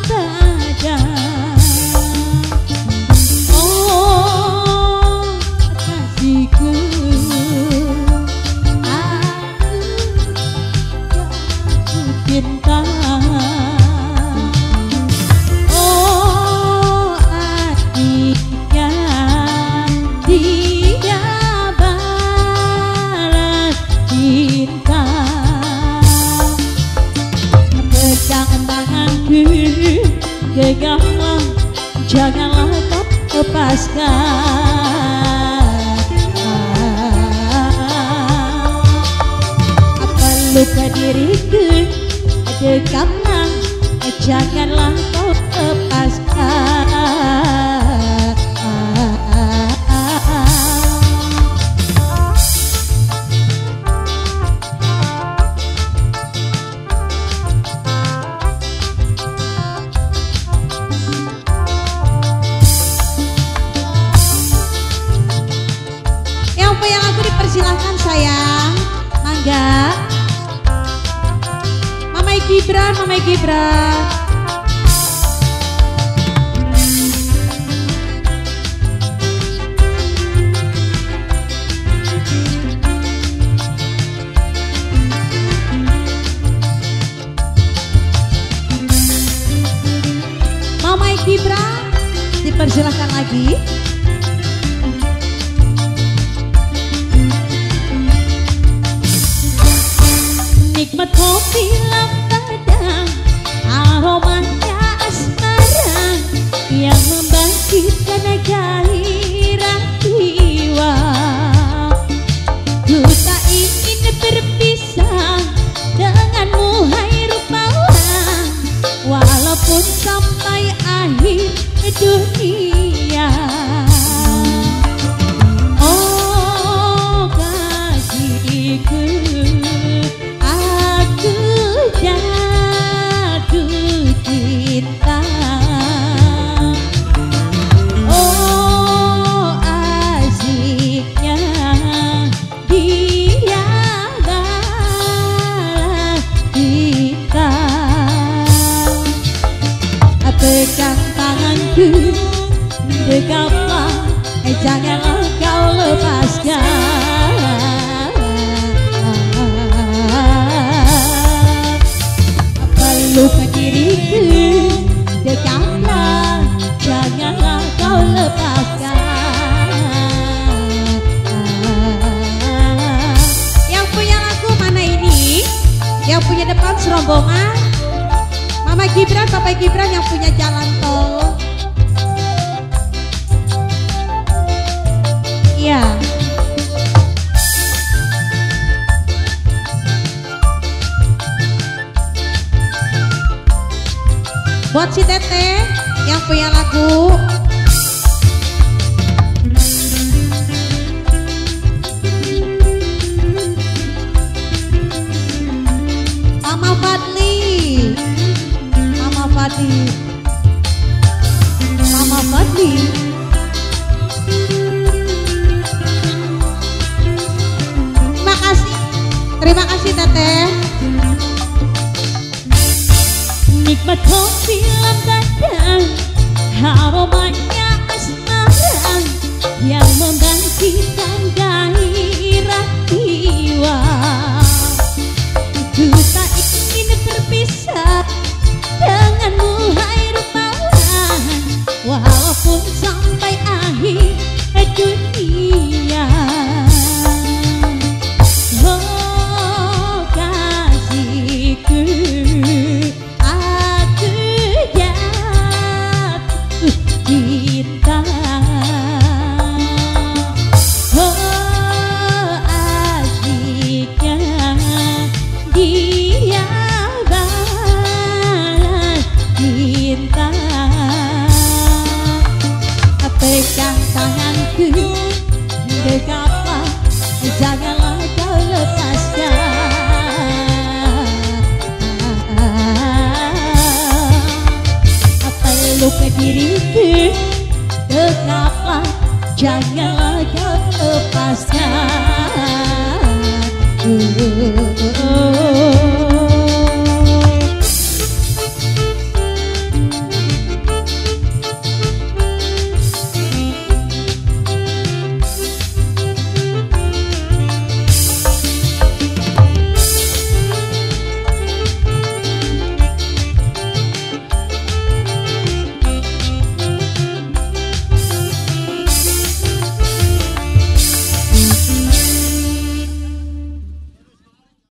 pada. Oh kasihku, aku cinta. Oh adiknya dia balas cinta. Pegang tanganku, genggamlah, janganlah kau lepaskan. Apa luka diriku, dekaplah, janganlah kau lepaskan. Yang aku dipersilahkan sayang, mangga. Mama Gibran, Mama Gibran. Mama Gibran, dipersilahkan lagi. Nikmat kopi lampadang, aromanya asmara yang membangkitkan gairah jiwa. Ku tak ingin berpisah denganmu hai rupawan, walaupun sampai akhir dunia. Oh kasihku, jatuh cinta. Oh asiknya dia balas cinta. Pegang tanganku, dekaplah, janganlah kau lepaskan. Luka diriku, dekaplah, janganlah kau lepaskan. Yang punya lagu mana ini? Yang punya depan serombongan? Mama Gibran, Papa Gibran yang punya jalan tol. Iya. Buat si Teteh yang punya lagu. Mama Fadli, Mama Fadli, Mama Fadli. Terima kasih Teteh. Nikmat kopi lampadang, aromanya asmara yang membangkitkan gairah jiwa. Ku tak ingin berpisah denganmu hai rupawan, walaupun sampai akhir dunia. Oh kasihku, cinta. Oh asiknya dia balas cinta. Pegang tanganku, dekaplah, janganlah kau lepaskan. Luka diriku, dekaplah, janganlah kau lepaskan.